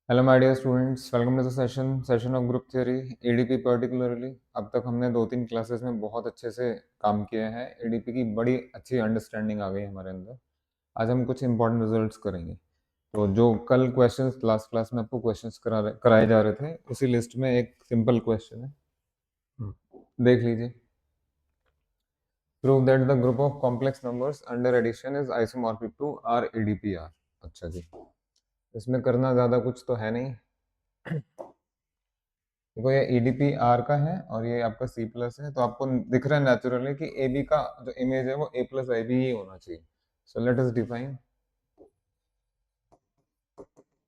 Hello my dear students, welcome to the session of group theory एडीपी particularly. अब तक हमने 2-3 क्लासेस में बहुत अच्छे से काम किया है। एडीपी की बड़ी अच्छी अंडरस्टैंडिंग आ गई हमारे अंदर। आज हम कुछ इंपॉर्टेंट रिजल्ट्स करेंगे। तो जो कल क्वेश्चंस लास्ट क्लास में आपको क्वेश्चंस कराए जा रहे थे, उसी लिस्ट में एक सिंपल क्वेश्चन है। देख लीजिए। Prove that the group of complex numbers under addition is isomorphic to R एडीपी आर। अच्छा जी, इसमें करना ज़्यादा कुछ तो है नहीं। देखो, ये ईडीपी आर का है और ये आपका सी प्लस है, तो आपको दिख रहा है नेचुरली कि ए बी का जो इमेज है वो ए प्लस आई बी ही होना चाहिए। So let us define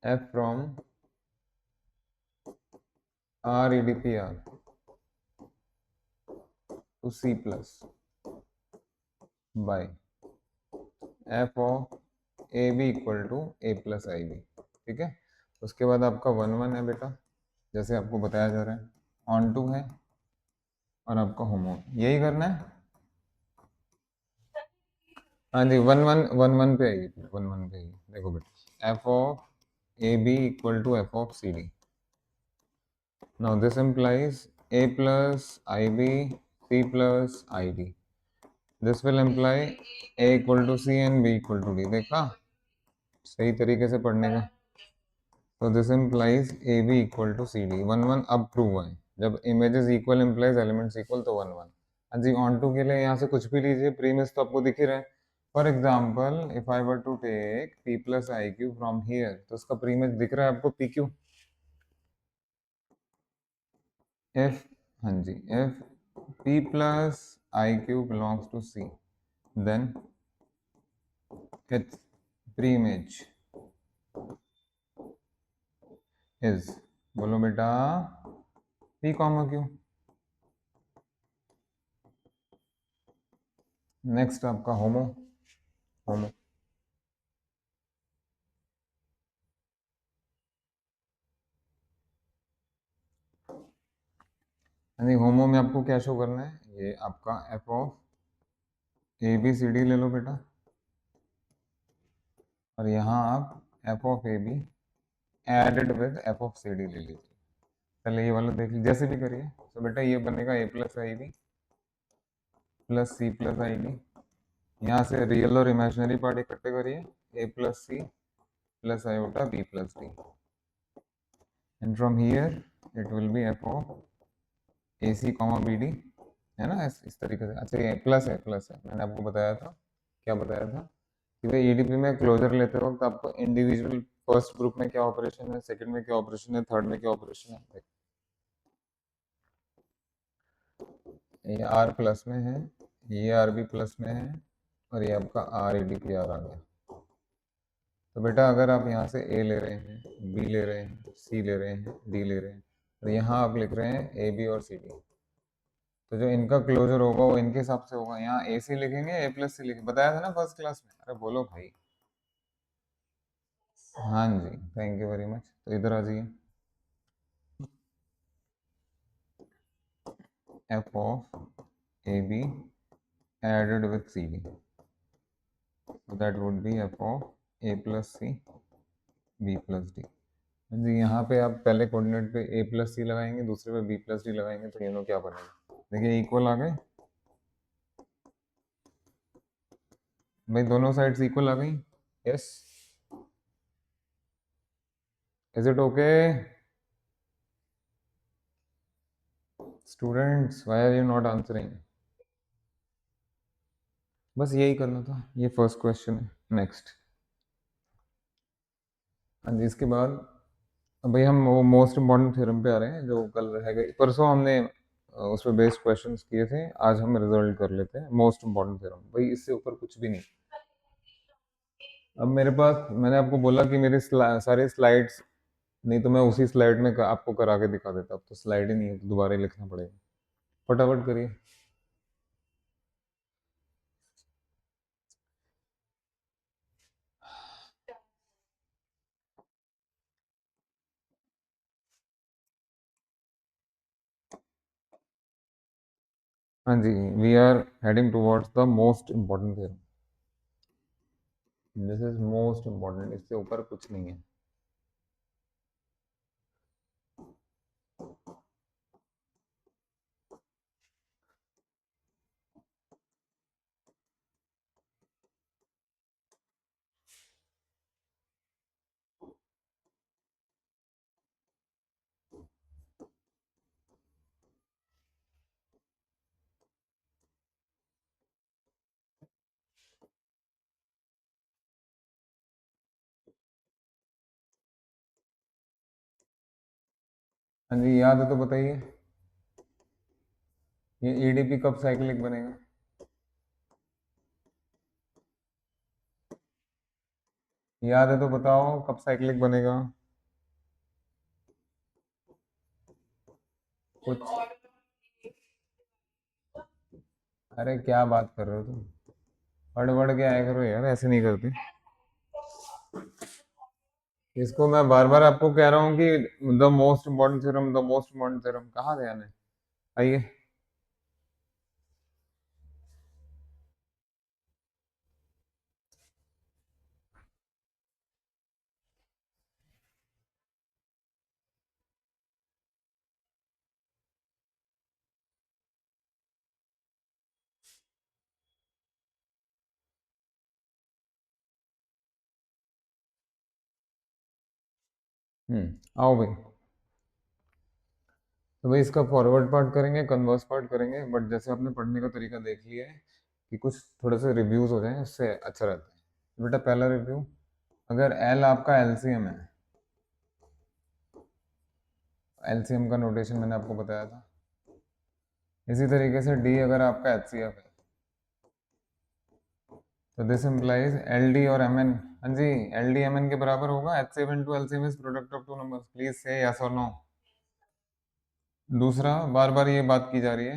F from R ईडीपी R to C plus by F of A B equal to A plus I B. ठीक है, उसके बाद आपका वन वन है बेटा, जैसे आपको बताया जा रहा है। ऑन टू है और आपका होमो, यही करना है। हाँ जी, वन वन पे आइए, वन वन पे आइए। देखो बेटा, F of A B equal to F of C D. Now this implies a plus ib c plus id. This will imply a equal to c and b equal to d। देखा सही तरीके से पढ़ने का। तो this implies a b equal to c d। One one अब prove हुआ है। जब images equal implies elements equal तो वन वन। हाँ जी, ऑन टू के लिए यहाँ से कुछ भी लीजिए, प्रीमिस तो आपको दिख ही रहा है। For example if I were to take p plus I Q from here, तो उसका प्रीमिस दिख रहा है आपको पी क्यू। if हाँ जी, if p plus iq belongs to c, then its preimage is, बोलो बेटा, p comma q। नेक्स्ट आपका होमो। होमो यानी होमो में आपको क्या शो करना है, ये आपका f of A B C D ले लो बेटा, और यहाँ आप f of A B added with f of C D ले लीजिए। पहले ये वाला देख लीजिए, जैसे भी करिए। तो बेटा ये बनेगा a plus I B plus C plus I D. यहाँ से रियल और इमेजिनरी पार्ट इकट्ठे करिए, a plus C plus iota b plus D, and from here it will be f of A C comma B D. है ना, इस तरीके से। अच्छा, ये प्लस है, प्लस है, मैंने आपको बताया था। क्या बताया था कि भाई ईडीपी में क्लोजर लेते वक्त आपको इंडिविजुअल फर्स्ट ग्रुप में क्या ऑपरेशन है, सेकंड में क्या ऑपरेशन है, थर्ड में क्या ऑपरेशन है। ये आर प्लस में है, ये आर बी प्लस में है, और ये आपका R A D P R आ गया। तो बेटा अगर आप यहाँ से ए ले रहे हैं, बी ले रहे हैं, सी ले रहे हैं, डी ले रहे हैं, और यहाँ आप लिख रहे हैं ए बी और सी डी, तो जो इनका क्लोजर होगा वो इनके हिसाब से होगा। यहाँ ए सी लिखेंगे, ए प्लस सी लिखेंगे, बताया था ना फर्स्ट क्लास में। अरे बोलो भाई। हाँ जी, थैंक यू वेरी मच। तो इधर आ जाइए, F of A B added with C D, that would be F of A plus C B plus D. जी, यहाँ पे आप पहले कोऑर्डिनेट पे ए प्लस सी लगाएंगे, दूसरे पे बी प्लस डी लगाएंगे, तो ये लोग क्या बनेगा, देखिए इक्वल आ गए भाई, दोनों साइड्स इक्वल आ गई। Yes, is it okay students, why are you not answering? बस यही करना था, ये फर्स्ट क्वेश्चन है। नेक्स्ट, हाँ जी, इसके बाद अब भाई हम वो मोस्ट इम्पॉर्टेंट थ्योरम पे आ रहे हैं, जो कल रहेगा। परसों हमने उस पर बेस्ड क्वेश्चंस किए थे, आज हम रिजल्ट कर लेते हैं मोस्ट इम्पॉर्टेंट थ्योरम। भाई इससे ऊपर कुछ भी नहीं। अब मेरे पास, मैंने आपको बोला कि मेरी सारे स्लाइड्स, नहीं तो मैं उसी स्लाइड में आपको करा के दिखा देता। अब तो स्लाइड ही नहीं है, तो दोबारा ही लिखना पड़ेगा। फटाफट करिए। हाँ जी, we are heading towards the most important theorem. This is most important, इससे ऊपर कुछ नहीं है। हाँ जी, याद है तो बताइए, ये ईडीपी कब साइक्लिक बनेगा? याद है तो बताओ कब साइक्लिक बनेगा? कुछ, अरे क्या बात कर रहे हो तुम? पढ़ पढ़ के आया करो यार, ऐसे नहीं करते। इसको मैं बार बार आपको कह रहा हूँ कि the most important theorem, the most important theorem, कहाँ ध्यान है? आइए। आओ भाई। तो भाई इसका फॉरवर्ड पार्ट करेंगे, कन्वर्स पार्ट करेंगे, बट जैसे आपने पढ़ने का तरीका देख लिया है कि कुछ थोड़े से रिव्यूज हो जाएं, उससे अच्छा रहता है। बेटा पहला रिव्यू, अगर एल आपका एलसीएम है, एलसीएम का नोटेशन मैंने आपको बताया था। इसी तरीके से डी अगर आपका एचसीएफ है, तो दिस इम्प्लाइज एल डी और एम एन, हाँ जी, एल डी एम एन के बराबर होगा। HCF into LCM is product of two numbers, please से यस और नो। दूसरा, बार बार ये बात की जा रही है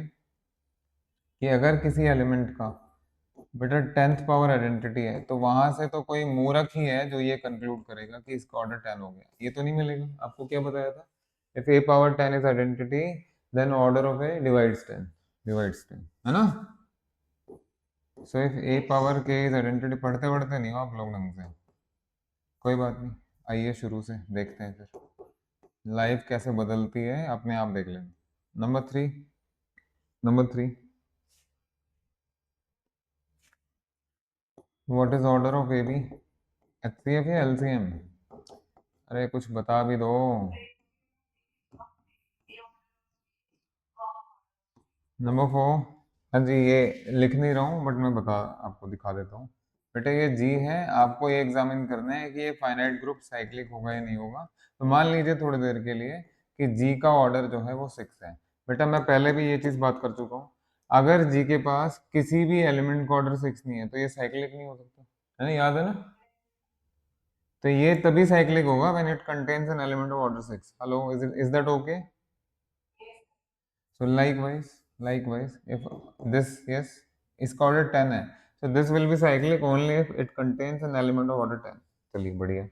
कि अगर किसी एलिमेंट का बेटा टेंथ पावर आइडेंटिटी है, तो वहां से तो कोई मूर्ख ही है जो ये कंक्लूड करेगा कि इसका ऑर्डर 10 हो गया। ये तो नहीं मिलेगा। आपको क्या बताया था? If a power 10 is identity, then order of a divides 10, divides 10, है ना? So if a power k is identity, पढ़ते पढ़ते नहीं हो आप लोग ढंग से, कोई बात नहीं। आइए शुरू से देखते हैं फिर लाइफ कैसे बदलती है, अपने आप देख लेंगे। Number three, number three, what is order of A b? H C F या एल सी एम? अरे कुछ बता भी दो। नंबर फोर, हाँ जी, ये लिख नहीं रहा हूँ बट मैं बता, आपको दिखा देता हूँ। बेटा ये जी है, आपको ये एग्जामिन करना है कि ये फाइनाइट ग्रुप साइक्लिक होगा या नहीं होगा। तो मान लीजिए थोड़ी देर के लिए कि जी का ऑर्डर जो है वो 6 है। बेटा मैं पहले भी ये चीज बात कर चुका हूँ, अगर जी के पास किसी भी एलिमेंट का ऑर्डर 6 नहीं है तो ये साइक्लिक नहीं हो सकता, है ना? याद है ना? तो ये तभी साइक्लिक होगा when it contains an element of order 6। Hello, is that okay? So likewise, if this, yes, is order 10 है, so this will be cyclic only if it contains an element of order 10। चलिए बढ़िया।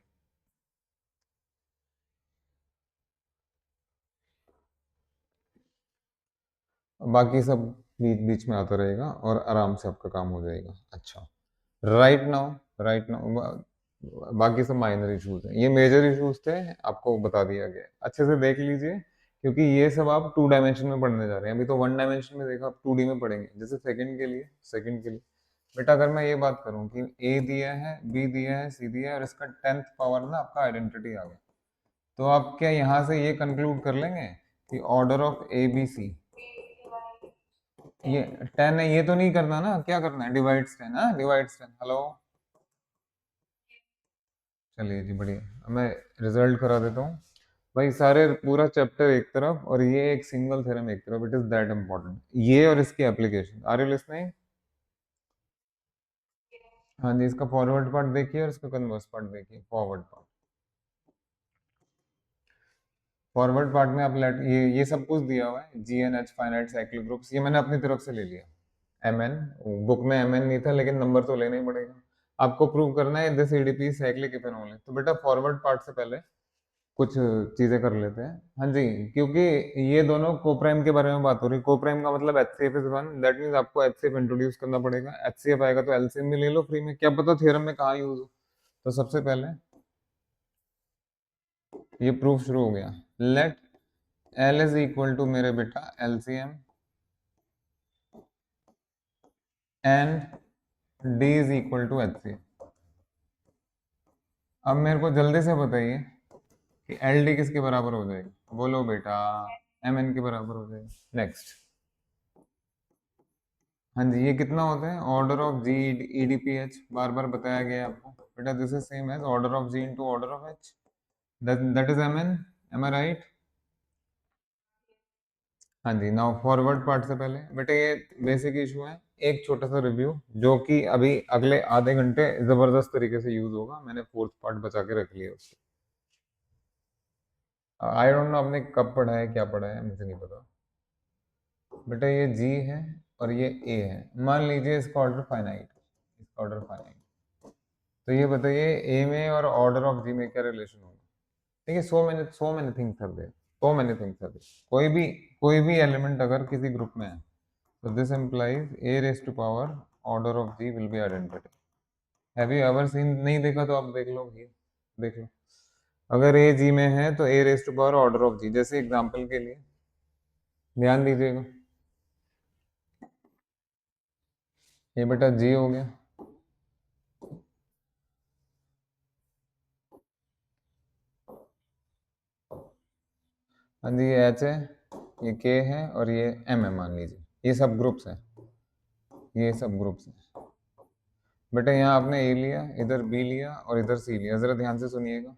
बाकी सब बीच बीच में आता रहेगा और आराम से आपका काम हो जाएगा। अच्छा, राइट नाउ, राइट नाउ, बाकी सब माइनर इश्यूज हैं, ये मेजर इश्यूज थे, आपको बता दिया गया। अच्छे से देख लीजिए, क्योंकि ये सब आप 2 डायमेंशन में पढ़ने जा रहे हैं। अभी तो 1 डायमेंशन में देखा, आप 2D में पढ़ेंगे। जैसे सेकंड के लिए बेटा अगर मैं ये बात करूं कि ए दिया है, बी दिया है, सी दिया है और इसका 10th पावर ना आपका आइडेंटिटी आ गया, तो आप क्या यहाँ से ये कंक्लूड कर लेंगे कि order of A B c ये 10 है? ये तो नहीं करना ना, क्या करना है? डिवाइड्स 10, हाँ डिवाइड्स 10। हेलो, चलिए जी बढ़िया। अब मैं रिजल्ट करा देता हूँ भाई। सारे पूरा चैप्टर एक तरफ और ये एक सिंगल थ्योरम एक तरफ, इट इज दैट इम्पोर्टेंट, ये और इसकी एप्लीकेशन। Are you listening? हाँ जी, इसका फॉरवर्ड पार्ट देखिए और इसका कन्वर्स पार्ट देखिए। फॉरवर्ड पार्ट, फॉरवर्ड पार्ट में आप लेट, ये सब कुछ दिया हुआ है, G N H finite cyclic groups, ये मैंने अपनी तरफ से ले लिया। एम एन, बुक में एम एन नहीं था लेकिन नंबर तो लेना ही पड़ेगा। आपको प्रूव करना है this EDP cyclic if and only. तो बेटा फॉरवर्ड पार्ट से पहले कुछ चीजें कर लेते हैं। हाँ जी, क्योंकि ये दोनों कोप्राइम के बारे में बात हो रही है। कोप्राइम का मतलब H C F is one, that means आपको एच सी एफ इंट्रोड्यूस करना पड़ेगा। एच सी एफ आएगा तो एलसीएम भी ले लो फ्री में, क्या पता थ्योरम में कहाँ यूज हो। तो सबसे पहले ये प्रूफ शुरू हो गया। Let l is equal to मेरे बेटा LCM and d is equal to H C. अब मेरे को जल्दी से बताइए कि एल डी किसके बराबर हो जाएगा? बोलो बेटा, एम एन के बराबर हो जाएगा। नेक्स्ट, हाँ जी, ये कितना होता है? Order of G E D P H, बार बार बताया गया है आपको बेटा, this is same as order of G into order of H, that is M N. Am I right? हाँ जी, नाउ फॉरवर्ड पार्ट से पहले बेटे ये बेसिक इशू है, एक छोटा सा रिव्यू जो कि अभी अगले आधे घंटे जबरदस्त तरीके से यूज होगा। मैंने फोर्थ पार्ट बचा के रख लिया उसके। आई डोंट नो आपने कब पढ़ा है, क्या पढ़ा है, मुझे नहीं पता। बेटा ये जी है और ये ए है, मान लीजिए इसका ऑर्डर फाइनाइट, इसका ऑर्डर फाइनाइट, तो ये बताइए ए में और ऑर्डर ऑफ जी में क्या रिलेशन होगा। देखिए so many things are there, so many things are there. कोई भी एलिमेंट अगर किसी ग्रुप में है तो this implies a raised to power order of g will be identity। Have you ever seen, नहीं देखा तो आप देख लो ये, देख लो। अगर a g में है तो a raised to power order of g, जैसे एग्जांपल के लिए ध्यान दीजिएगा, ये बेटा g हो गया, हाँ जी ये h है, ये k है और ये m है, मान लीजिए ये सब ग्रुप्स हैं, ये सब ग्रुप्स हैं। बेटा यहाँ आपने ए लिया, इधर बी लिया और इधर सी लिया, जरा ध्यान से सुनिएगा।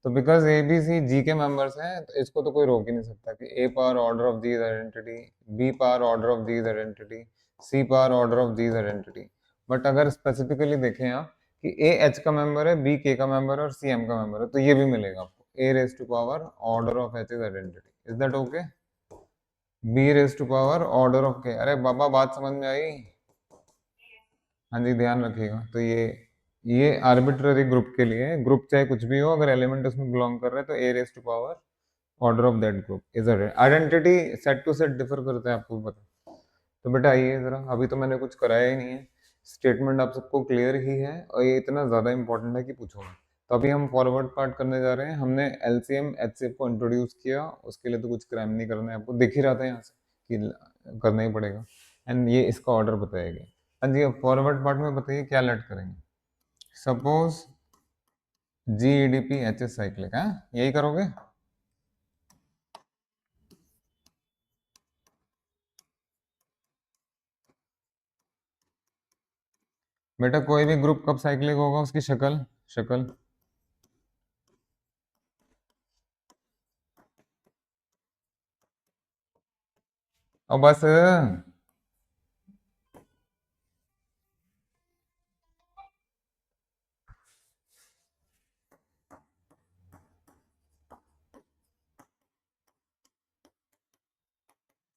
तो बिकॉज ए बी सी जी के मेंबर्स हैं तो इसको तो कोई रोक ही नहीं सकता कि A power order of G is identity, B power order of G is identity, C power order of G is identity. But अगर स्पेसिफिकली देखें आप कि ए एच का मेंबर है, बी के का मेंबर है और सी एम का मेंबर है, तो ये भी मिलेगा आपको, A raise to power order of H is identity. Is that okay? B raise to power order of K, अरे बाबा बात समझ में आई? हाँ जी ध्यान रखिएगा। तो ये आर्बिट्ररी ग्रुप के लिए, ग्रुप चाहे कुछ भी हो, अगर एलिमेंट उसमें बिलोंग कर रहा है तो A raise to power order of that group is identity. Set to set differ करता है, आपको भी पता। तो बेटा आइए जरा, अभी तो मैंने कुछ कराया ही नहीं है, स्टेटमेंट आप सबको क्लियर ही है और ये इतना ज्यादा इंपॉर्टेंट है कि पूछो मत। तो अभी हम फॉरवर्ड पार्ट करने जा रहे हैं। हमने एलसीएम एचसीएफ को इंट्रोड्यूस किया, उसके लिए तो कुछ क्राइम नहीं करना है, आपको दिख ही रहा था यहाँ से कि करना ही पड़ेगा। एंड ये इसका ऑर्डर बताएगा। हाँ जी, अब फॉरवर्ड पार्ट में बताइए क्या लेट करेंगे। Suppose G E D P H is cyclic है, यही करोगे? बेटा कोई भी ग्रुप कब साइक्लिक होगा, उसकी शक्ल, शक्ल और बस।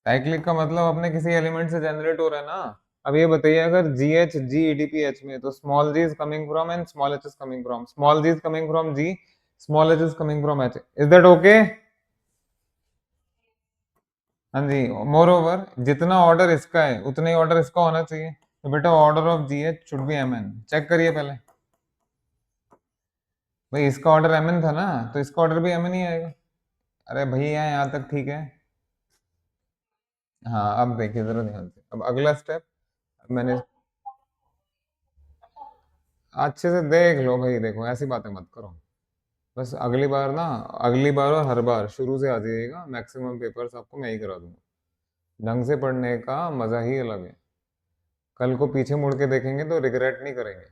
साइक्लिक का मतलब अपने किसी एलिमेंट से जनरेट हो रहा है ना। अब ये बताइए अगर g h g E D P h में, तो small g is coming from and small h is coming from, small g is coming from g, small h is coming from h. Is that okay? हाँ जी, more over जितना order इसका है उतना ही order इसका होना चाहिए। तो बेटा order of g h should be m n, check करिए पहले। भाई इसका ऑर्डर एम एन था ना, तो इसका ऑर्डर भी एम एन ही आएगा। अरे भैया यहाँ तक ठीक है। हाँ अब देखिए जरा ध्यान से, अब अगला स्टेप मैंने अच्छे से देख लो भाई, देखो ऐसी बातें मत करो। बस अगली बार ना, अगली बार और हर बार शुरू से आ जाइएगा, मैक्सिमम पेपर्स आपको मैं ही करा दूंगा। ढंग से पढ़ने का मजा ही अलग है, कल को पीछे मुड़ के देखेंगे तो रिग्रेट नहीं करेंगे।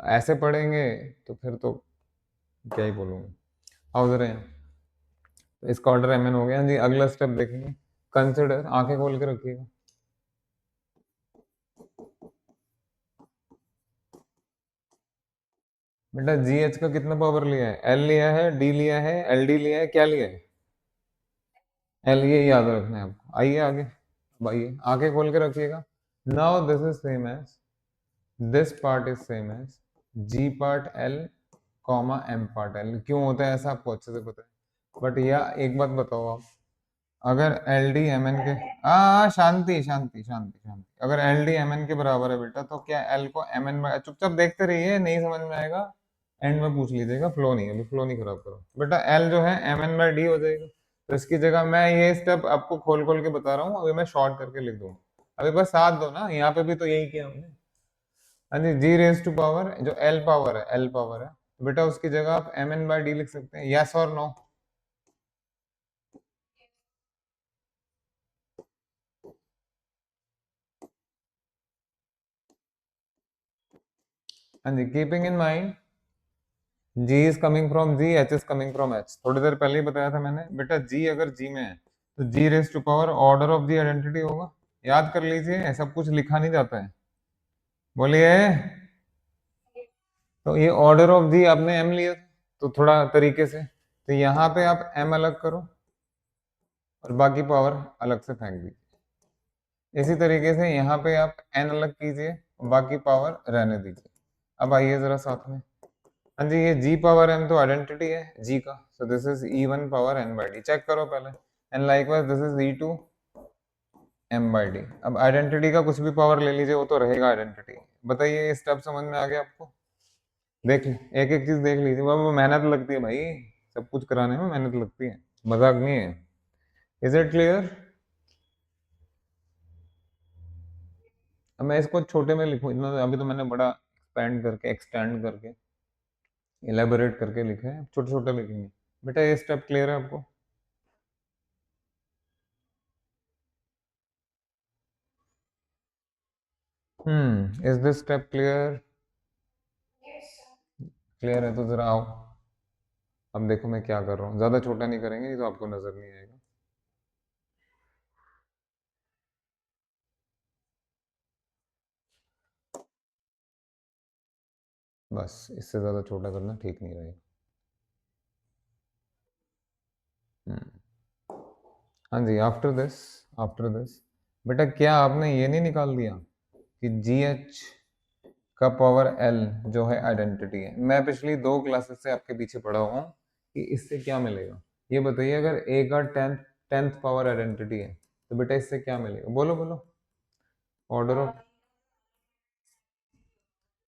ऐसे पढ़ेंगे तो फिर तो क्या ही बोलूंगा। आओ जरा यहाँ। तो इसका ऑर्डर एम एन हो गया जी, अगला स्टेप देखेंगे। कंसिडर, आंखें खोल के रखिएगा। बेटा जी एच का कितना पावर लिया है, एल लिया है, डी लिया है, एल डी लिया है, क्या लिया है? एल, ये याद रखना है आपको। आइए आगे, अब आइए आंखें खोल के रखिएगा। Now this is same as, this part is same as g part l comma m part l. क्यों होता है ऐसा आपको अच्छे से पता है। बट या एक बात बताओ आप, अगर एल डी एम एन के, शांति शांति शांति शांति, अगर एल डी एम एन के बराबर है बेटा, तो क्या एल को एम एन, चुपचाप देखते रहिए, नहीं समझ में आएगा एंड में पूछ लीजिएगा, फ्लो नहीं, अभी फ्लो नहीं खराब करो बेटा। एल जो है एम एन बाई डी हो जाएगा, तो इसकी जगह मैं ये स्टेप आपको खोल खोल के बता रहा हूँ, अभी मैं शॉर्ट करके लिख दूंगा। अभी बस साथ दो ना, यहाँ पे भी तो यही किया हमने। हाँ जी, जी रेज टू पावर जो एल पावर है, एल पावर है, तो बेटा उसकी जगह आप एम एन बाई डी लिख सकते हैं, यस और नो? हाँ जी, keeping in mind G is coming from G, H is coming from H, थोड़ी देर पहले ही बताया था मैंने। बेटा जी अगर जी में है तो G raise to power order of the identity होगा। याद कर लीजिए, सब कुछ लिखा नहीं जाता है। बोलिए। तो ये ऑर्डर ऑफ जी आपने एम लिया, तो थोड़ा तरीके से, तो यहाँ पे आप एम अलग करो और बाकी पावर अलग से फेंक दीजिए। इसी तरीके से यहाँ पे आप एन अलग कीजिए और बाकी पावर रहने दीजिए। अब आइए जरा साथ में। हाँ जी, ये जी पावर एम तो आइडेंटिटी है जी का, सो this is E one power N by D. Check करो पहले। And likewise this is E to M by D. अब आइडेंटिटी का कुछ भी पावर ले लीजिए, वो तो रहेगा आइडेंटिटी। बताइए ये स्टेप समझ में आ गया आपको? देख, एक एक चीज देख लीजिए, वो मेहनत लगती है भाई, सब कुछ कराने में मेहनत लगती है, मजाक नहीं है। Is it clear? अब मैं इसको छोटे में लिखूं, इतना अभी तो मैंने बड़ा एक्सटेंड करके इलेबोरेट करके लिखे हैं, छोटे छोटे लिखेंगे। बेटा ये स्टेप क्लियर है आपको? Is this step clear? Clear है तो जरा आओ। अब देखो मैं क्या कर रहा हूँ, ज्यादा छोटा नहीं करेंगे, ये तो आपको नजर नहीं आएगा। बस इससे ज्यादा छोटा करना ठीक नहीं रहेगा। हम्म हाँ जी, आफ्टर दिस बेटा क्या आपने ये नहीं निकाल दिया कि जी एच का पावर एल जो है आइडेंटिटी है? मैं पिछली दो क्लासेस से आपके पीछे पड़ा हुआ हूँ कि इससे क्या मिलेगा। ये बताइए, अगर ए का टेंथ पावर आइडेंटिटी है तो बेटा इससे क्या मिलेगा? बोलो बोलो।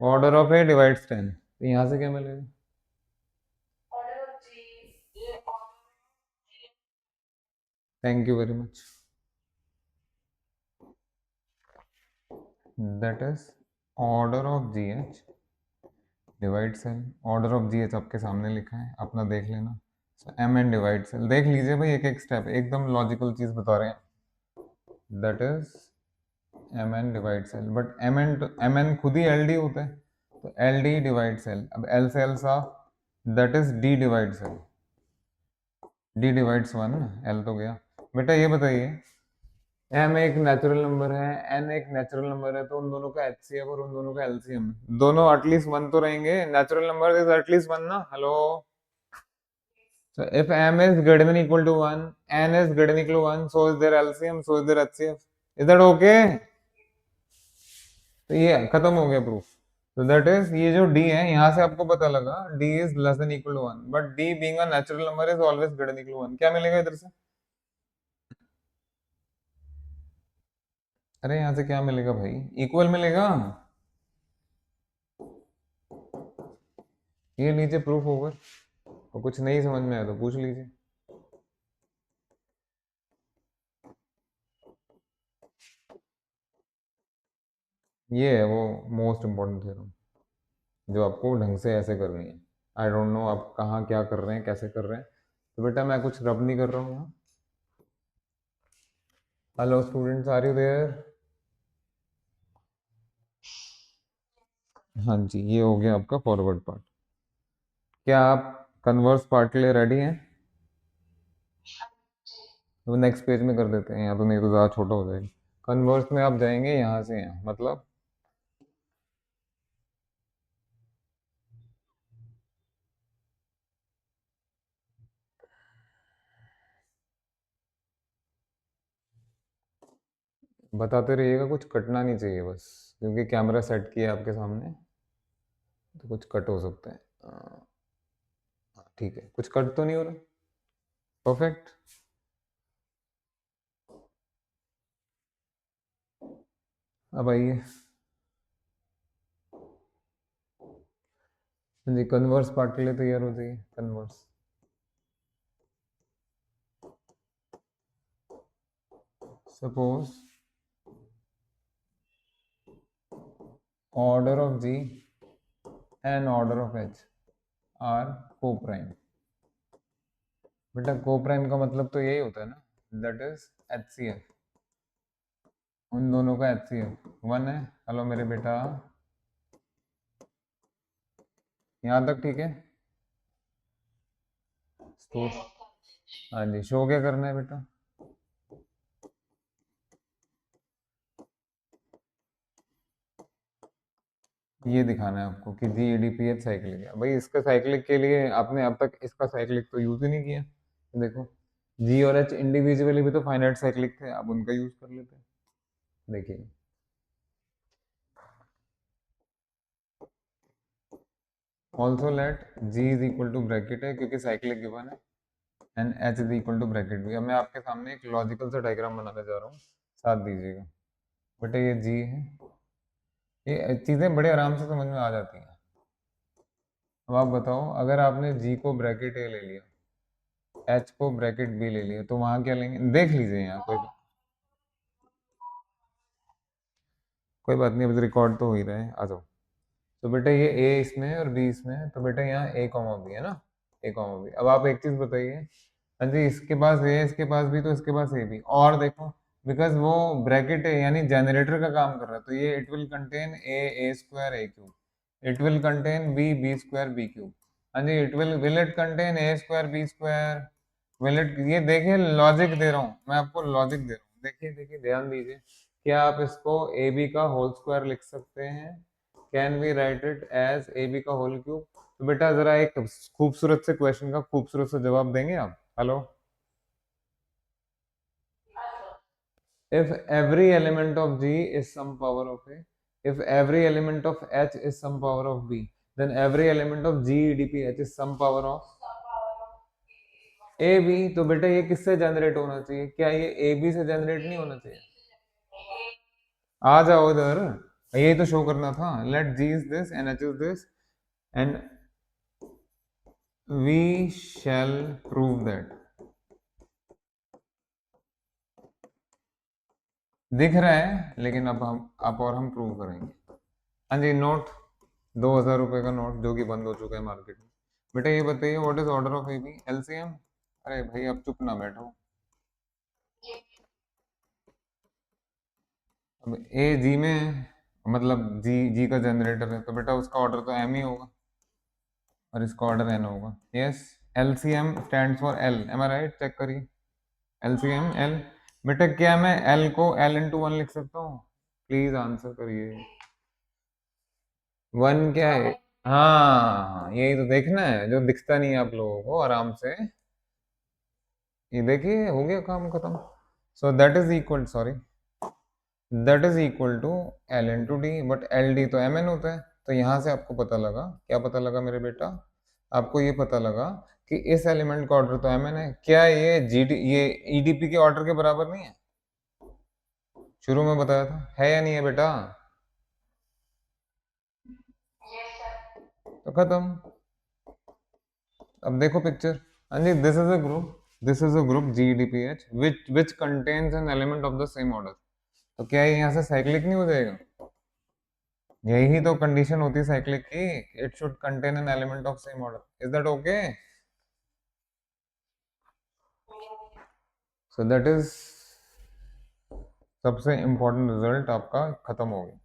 ऑर्डर ऑफ ए डिवाइड्स 10, तो यहाँ से क्या मिलेगा? Thank you very much. That is order of g h divides l. Order of g h आपके सामने लिखा है, अपना देख लेना। एम एन डिवाइड सेल देख लीजिए भाई, एक एक स्टेप एकदम लॉजिकल चीज बता रहे हैं। That is M n divides l, but m n खुद ही एल डी होता है, तो एल डी डिवाइड सेल। अब एल से एल साफ, that is d divides l. D divides one, l तो गया। बेटा ये बताइए, एम एक नेचुरल नंबर है, एन एक नेचुरल नंबर है, तो उन दोनों का एचसीएफ और उन दोनों का एलसीएम, दोनों एटलीस्ट वन तो रहेंगे। Natural number is at least one ना? Hello. So if m is greater than equal to 1, n is greater than equal to 1, so is their LCM, so is their HCF. Is that okay? तो ये खत्म हो गया proof. तो that is, ये जो d है यहाँ से आपको पता लगा d is less than equal to 1, but d being a natural number is always greater than equal to 1। क्या मिलेगा इधर से? अरे यहाँ से क्या मिलेगा भाई? इक्वल मिलेगा। ये नीचे प्रूफ ओवर। और कुछ नहीं समझ में आया तो पूछ लीजिए। ये है वो मोस्ट इम्पोर्टेंट थ्योरम जो आपको ढंग से ऐसे करनी है। आई डोंट नो आप कहाँ क्या कर रहे हैं, कैसे कर रहे हैं। तो बेटा मैं कुछ रब नहीं कर रहा हूँ यहाँ। Hello students, are you there? हाँ जी, ये हो गया आपका फॉरवर्ड पार्ट। क्या आप कन्वर्स पार्ट के लिए रेडी हैं? तो नेक्स्ट पेज में कर देते हैं, यहाँ तो नहीं तो ज़्यादा छोटा हो जाएगा। कन्वर्स में आप जाएंगे यहाँ से यहाँ, मतलब बताते रहिएगा, कुछ कटना नहीं चाहिए बस, क्योंकि कैमरा सेट किया है आपके सामने, तो कुछ कट हो सकता है। ठीक है, कुछ कट तो नहीं हो रहा? परफेक्ट। अब आइए जी, कन्वर्स पार्ट के लिए तैयार हो जाइए। Converse, suppose order of g and order of h are coprime. बेटा को प्राइम का मतलब तो यही होता है ना, that is H C F. उन दोनों का एच सी एफ वन है। हेलो मेरे बेटा, यहाँ तक ठीक है? तो हाँ जी, शो क्या करना है बेटा? ये दिखाना है आपको कि G D P H cyclic है। भाई इसका साइक्लिक के लिए आपने अब तक इसका साइक्लिक तो यूज ही नहीं किया। देखो जी और एच इंडिविजुअली भी तो फाइनाइट साइक्लिक थे, आप उनका यूज कर लेते हैं। देखिए also let g is equal to bracket है क्योंकि साइक्लिक गिवन है, and h is equal to bracket भी। अब मैं आपके सामने एक लॉजिकल सा डायग्राम बनाने जा रहा हूँ, साथ दीजिएगा। बेटा ये जी है, ये चीज़ें बड़े आराम से समझ में आ जाती हैं। अब आप बताओ, अगर आपने जी को ब्रैकेट ए ले लिया, एच को ब्रैकेट बी ले लिया, तो वहां क्या लेंगे देख लीजिए। यहाँ कोई बात नहीं, अभी रिकॉर्ड तो हो ही रहे हैं, आ जाओ। तो बेटा ये ए इसमें है और बी इसमें है, तो बेटा यहाँ ए कॉमा बी है ना, ए कॉमा बी। अब आप एक चीज बताइए, हाँ जी इसके पास ए है, इसके पास बी, तो इसके पास ए बी। और देखो बिकॉज वो ब्रैकेट है यानी जनरेटर का काम कर रहा है, तो ये it will contain A square A cube, it will contain B square B cube. हाँ जी it will it contain A square B square, will it. ये देखिए लॉजिक दे रहा हूँ मैं आपको, लॉजिक दे रहा हूँ, देखिए देखिए ध्यान दीजिए। क्या आप इसको ए बी का होल स्क्वायर लिख सकते हैं? Can we write it as a b का होल क्यूब? तो बेटा जरा एक खूबसूरत से क्वेश्चन का खूबसूरत सा जवाब देंगे आप? Hello. if every element of G is some power of A, if every element of H is some power of B, then every element of G EDPH is some power of A B। तो बेटा ये किससे generate होना चाहिए? क्या ये A B से generate नहीं होना चाहिए? आ जाओ इधर, यही तो शो करना था। Let g is this and h is this, and we shall prove that. दिख रहा है लेकिन अब हम आप और हम प्रूव करेंगे। हाँ जी नोट, 2,000 रुपए का नोट जो कि बंद हो चुका है मार्केट में। बेटा ये बताइए what is order of A b LCM? अरे भाई अब चुप ना बैठो। अब ए जी में है, मतलब जी जी का जनरेटर है, तो बेटा उसका ऑर्डर तो एम ही होगा और इसका ऑर्डर एन होगा। Yes, LCM stands for l, am I right? Check करिए, एलसीएम एल। बेटा क्या मैं एल को एल इंटू वन लिख सकता हूँ? प्लीज आंसर करिए। वन क्या है? हाँ यही तो देखना है जो दिखता नहीं है आप लोगों को आराम से। ये देखिए हो गया काम खत्म। So that is equal, sorry, that is equal to l into d, but l d तो एम एन होता है। तो यहाँ से आपको पता लगा, क्या पता लगा मेरे बेटा? आपको ये पता लगा कि इस एलिमेंट का ऑर्डर तो एम एन है। क्या ये जी डी ये ईडीपी के ऑर्डर के बराबर नहीं है? शुरू में बताया था, है या नहीं है बेटा? तो खत्म। अब देखो पिक्चर। हाँ जी this is a group, this is a group GDPH which contains an element of the same order। तो क्या ये यहाँ से साइक्लिक नहीं हो जाएगा? यही तो कंडीशन होती है साइक्लिक की, it should contain an element of same order. Is that okay? So that is सबसे इंपॉर्टेंट रिजल्ट आपका खत्म हो गया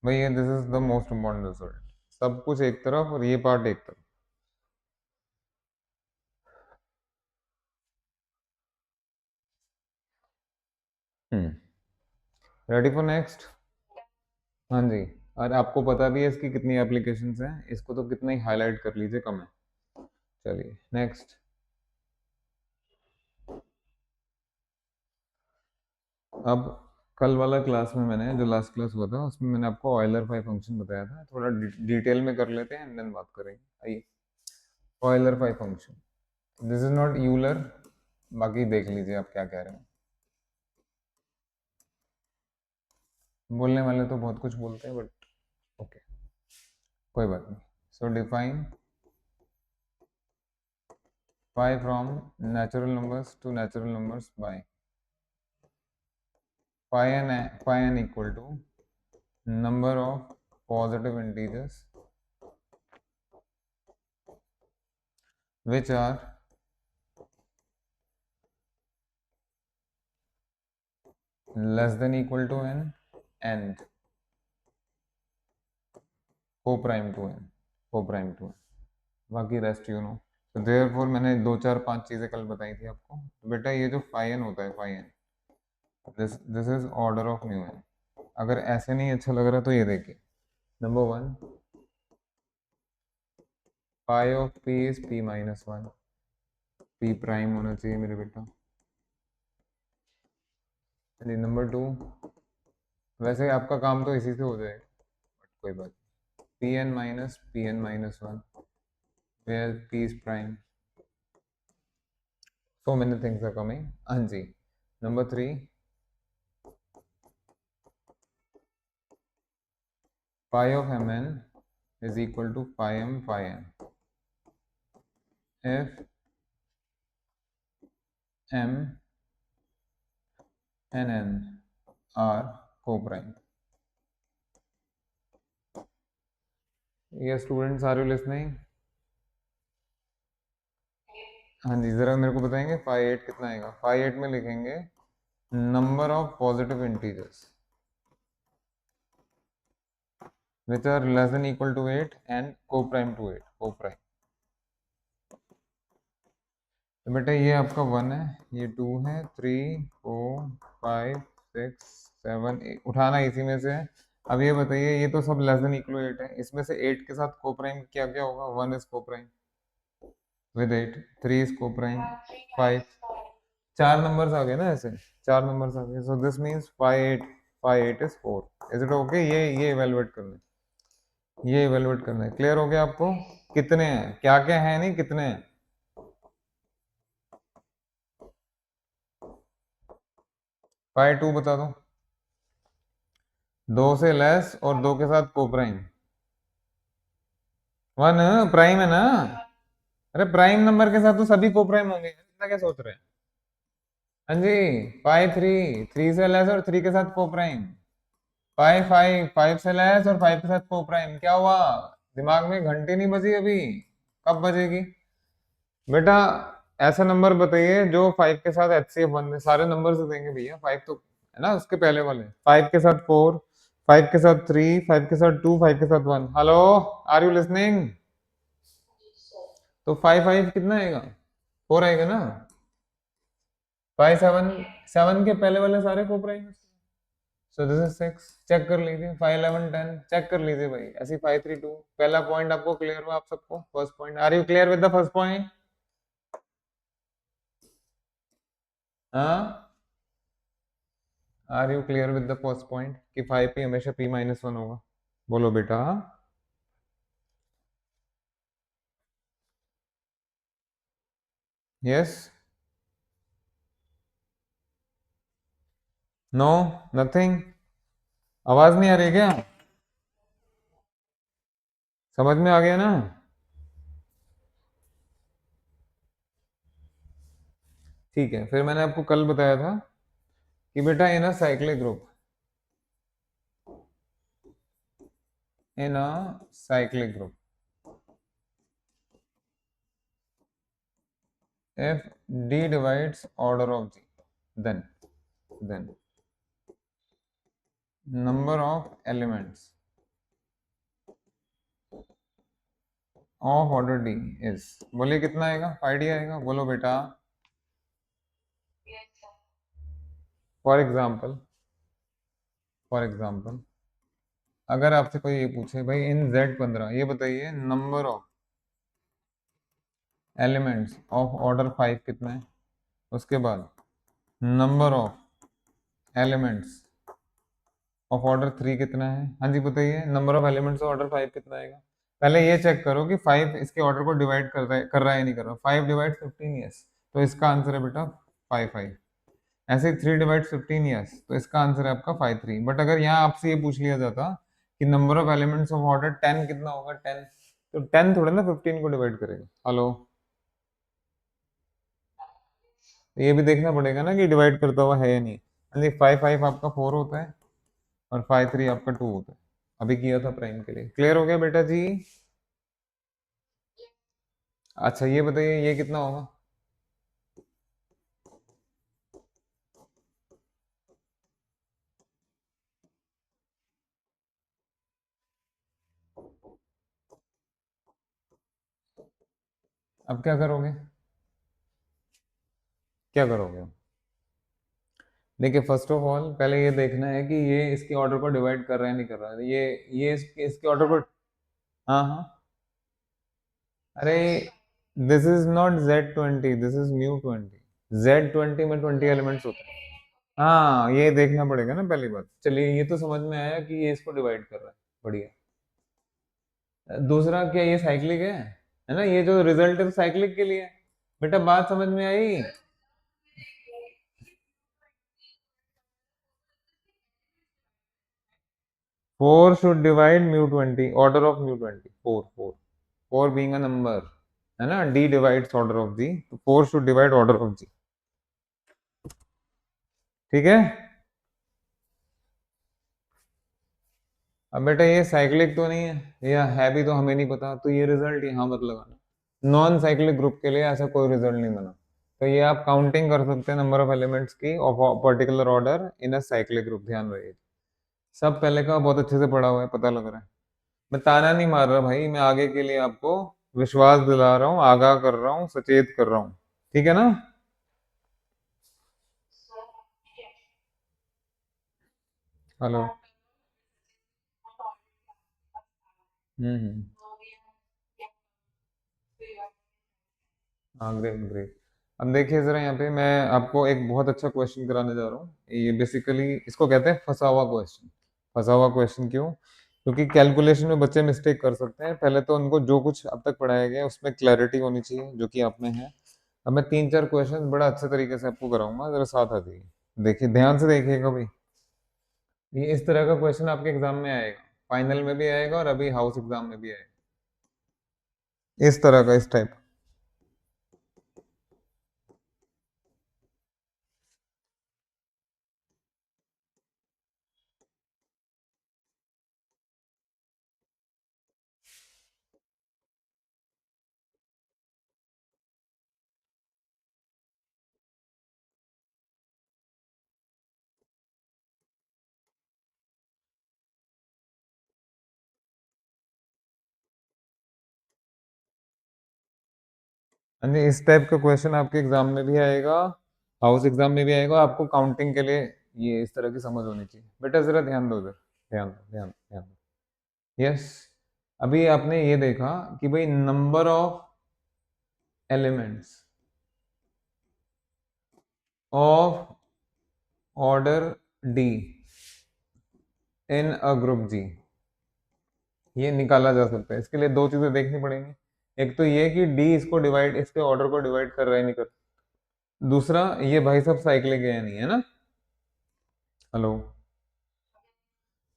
भैया। This is the most important result. सब कुछ एक तरफ और ये पार्ट एक तरफ। Ready for next? हाँ जी। और आपको पता भी है इसकी कितनी एप्लीकेशंस हैं, इसको तो कितना ही हाईलाइट कर लीजिए कम है। चलिए नेक्स्ट। अब कल वाला क्लास में मैंने जो लास्ट क्लास हुआ था उसमें मैंने आपको ऑयलर फाई फंक्शन बताया था, थोड़ा डिटेल में कर लेते हैं एंड देन बात करेंगे। आइए, Euler phi function, this is not Euler, बाकी देख लीजिए आप क्या कह रहे हैं। बोलने वाले तो बहुत कुछ बोलते हैं बट ओके, कोई बात नहीं। So define phi from natural numbers to natural numbers by phi n equal to number of positive integers which are less than equal to n and co-prime to n, co-prime to n। बाकी rest you know. तो therefore मैंने दो चार पांच चीजें कल बताई थी आपको। तो बेटा ये जो फाई एन होता है, phi n, this this is order of mu n. अगर ऐसे नहीं अच्छा लग रहा तो ये देखिए, number one, pi of p is p minus one, p prime होना चाहिए मेरे बेटा। नंबर टू, वैसे आपका काम तो इसी से हो जाएगा, बट कोई बात, P N minus one, where P is prime, so many things are coming, हाँ जी। Number three, phi of mn is equal to phi m phi n if m and n are co-prime। ये students are you listening? हाँ जी, जरा मेरे को बताएंगे phi eight कितना आएगा? फाई एट में लिखेंगे number of positive integers which are less than equal to 8 and co-prime to 8, co-prime। तो बेटा ये आपका 1 है, ये 2 है, 3 4 5 6 7 8, उठाना इसी में से है। अब ये बताइए, ये तो सब लेस देन इक्वल टू 8 है, इसमें से 8 के साथ कोप्राइम क्या क्या होगा? 1 is coprime with 8, 3 is coprime, 5, चार नंबर्स आ गए ना ऐसे, चार नंबर्स आ गए, so this means 5 8 is 4। Is it okay? ये इवेलुएट करना है, ये इवेलुएट करना है। क्लियर हो गया आपको? कितने हैं, क्या क्या है, नहीं कितने हैं? 5 2 बता दो, दो से लेस और दो के साथ कोप्राइम, 1 प्राइम है ना? अरे प्राइम नंबर के साथ तो सभी कोप्राइम होंगे, इतना क्या सोच रहे हैं? हाँ जी, पाई थ्री, थ्री से लेस और थ्री के साथ कोप्राइम, पाई फाइव, फाइव से लेस और फाइव के साथ कोप्राइम। क्या हुआ, दिमाग में घंटी नहीं बजी अभी? कब बजेगी बेटा? ऐसा नंबर बताइए जो फाइव के साथ HCF वन है, सारे नंबर से देंगे भैया, फाइव तो है ना उसके पहले वाले, फाइव के साथ फोर, फाइव के साथ थ्री, फाइव के साथ टू, फाइव के साथ one. Hello, are you listening? तो फाइव फाइव कितना आएगा? फोर आएगा ना? फाइव सेवन, सेवन के पहले वाले सारे coprime, so this is six. Check कर लीजिए, फाइव इलेवन टेन, चेक कर लीजिए भाई, ऐसी फाइव थ्री टू। पहला पॉइंट आपको क्लियर हुआ? आप सबको first point, are you clear with the first point? हाँ, are you clear with the first point कि फाइव पी हमेशा पी माइनस वन होगा? बोलो बेटा। Yes, no, nothing? आवाज नहीं आ रही क्या? समझ में आ गया ना? ठीक है, फिर मैंने आपको कल बताया था कि बेटा in a cyclic group, in a cyclic group, if D divides order of G, then number of elements of order D is, बोलिए कितना आएगा? 5D आएगा, बोलो बेटा। फॉर एग्जाम्पल अगर आपसे कोई ये पूछे भाई इन Z15, ये बताइए number of elements of order 5 कितना है, उसके बाद number of elements of order 3 कितना है, हाँ जी बताइए number of elements of order 5 कितना आएगा? पहले ये चेक करो कि 5 इसके ऑर्डर को डिवाइड कर रहा है या नहीं कर रहा। 5 डिवाइड 15, यस, तो इसका आंसर है बेटा 5 5। ऐसे 3 डिवाइड 15, यस, तो इसका आंसर है आपका 5 3। बट अगर यहाँ आपसे ये पूछ लिया जाता कि number of elements of order 10 कितना होगा, 10, तो 10 थोड़ा ना 15 को डिवाइड करेगा। हेलो, तो ये भी देखना पड़ेगा ना कि डिवाइड करता हुआ है या नहीं। यानी 5 5 आपका 4 होता है और 5 3 आपका 2 होता है। अभी किया था प्राइम के लिए। क्लियर हो गया बेटा जी? अच्छा ये बताइए ये कितना होगा? अब क्या करोगे? क्या करोगे? देखिए फर्स्ट ऑफ ऑल पहले ये देखना है कि ये इसके ऑर्डर को डिवाइड कर रहा है नहीं कर रहा है, ये इसके ऑर्डर को। हाँ हाँ। अरे this is not Z20, this is μ20। Z20 में 20 एलिमेंट्स होते हैं। हाँ ये देखना पड़ेगा ना पहली बात। चलिए ये तो समझ में आया कि ये इसको डिवाइड कर रहा है, बढ़िया। दूसरा क्या ये साइक्लिक है ना, ये जो रिजल्ट है साइक्लिक के लिए। बेटा बात समझ में आई? 4 should divide μ20, order of μ20, 4 4 4 being a number, है ना, d divides order of g, तो 4 should divide order of g। ठीक है। अब बेटा ये साइक्लिक तो नहीं है, या है भी तो हमें नहीं पता, तो ये रिजल्ट यहाँ मत लगाना। नॉन साइक्लिक ग्रुप के लिए ऐसा कोई रिजल्ट नहीं बना। तो ये आप काउंटिंग कर सकते हैं नंबर ऑफ एलिमेंट्स की of particular order in a cyclic group, ध्यान रहिए। सब पहले का बहुत अच्छे से पढ़ा हुआ है, पता लग रहा है। मैं ताना नहीं मार रहा भाई, मैं आगे के लिए आपको विश्वास दिला रहा हूँ, आगाह कर रहा हूँ, सचेत कर रहा हूँ। ठीक है ना? हेलो। हम्म। हाँ ग्रेट ग्रेट। अब देखिए जरा यहाँ पे मैं आपको एक बहुत अच्छा क्वेश्चन कराने जा रहा हूँ। ये बेसिकली इसको कहते हैं फंसा हुआ क्वेश्चन। फंसा हुआ क्वेश्चन क्यों? क्योंकि कैलकुलेशन में बच्चे मिस्टेक कर सकते हैं। पहले तो उनको जो कुछ अब तक पढ़ाया गया है उसमें क्लैरिटी होनी चाहिए, जो कि आप में है। अब मैं 3 4 क्वेश्चन बड़ा अच्छे तरीके से आपको कराऊंगा, जरा साथ आ जाइए। देखिए ध्यान से देखिएगा भाई। ये इस तरह का क्वेश्चन आपके एग्जाम में आएगा, फाइनल में भी आएगा और अभी हाउस एग्जाम में भी आएगा, इस तरह का, इस टाइप। हाँ जी, इस टाइप का क्वेश्चन आपके एग्जाम में भी आएगा, हाउस एग्जाम में भी आएगा। आपको काउंटिंग के लिए ये इस तरह की समझ होनी चाहिए। बेटा जरा ध्यान दो उधर, ध्यान दो, ध्यान ध्यान दो। यस। अभी आपने ये देखा कि भाई number of elements of order D in a group G, ये निकाला जा सकता है। इसके लिए दो चीजें देखनी पड़ेंगी। एक तो ये कि डी इसको डिवाइड, इसके ऑर्डर को डिवाइड कर रहा है नहीं कर। दूसरा ये भाई सब साइक्लिक है या नहीं, है ना? हेलो।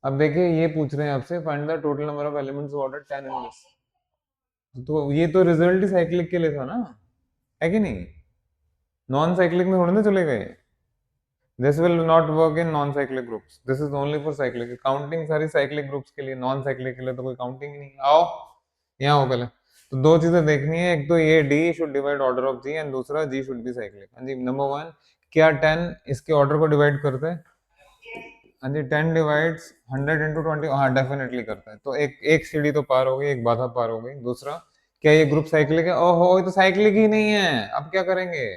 अब देखिए ये पूछ रहे हैं आपसे find the total number of elements order 10 in this. तो ये तो रिजल्ट ही साइक्लिक के लिए था ना, है कि नहीं? नॉन साइक्लिक में थोड़े ना चले गए। This will not work in non cyclic groups, this is only for cyclic. Counting सारी साइक्लिक ग्रुप्स के लिए, नॉन साइक्लिक के लिए तो कोई काउंटिंग ही नहीं। आओ यहाँ हो पहले। तो दो चीजें देखनी है, एक तो ये d should divide order of g, and दूसरा जी शुड बी साइक्लिक। हाँ जी, नंबर वन, क्या 10 इसके ऑर्डर को डिवाइड करते हैं? हाँ जी, 10 डिवाइड्स 100 × 20, हाँ डेफिनेटली करता है। तो एक एक सीढ़ी तो पार हो गई, एक बाधा पार हो गई। दूसरा, क्या ये ग्रुप साइक्लिक है? ओहो ये तो साइक्लिक ही नहीं है, अब क्या करेंगे?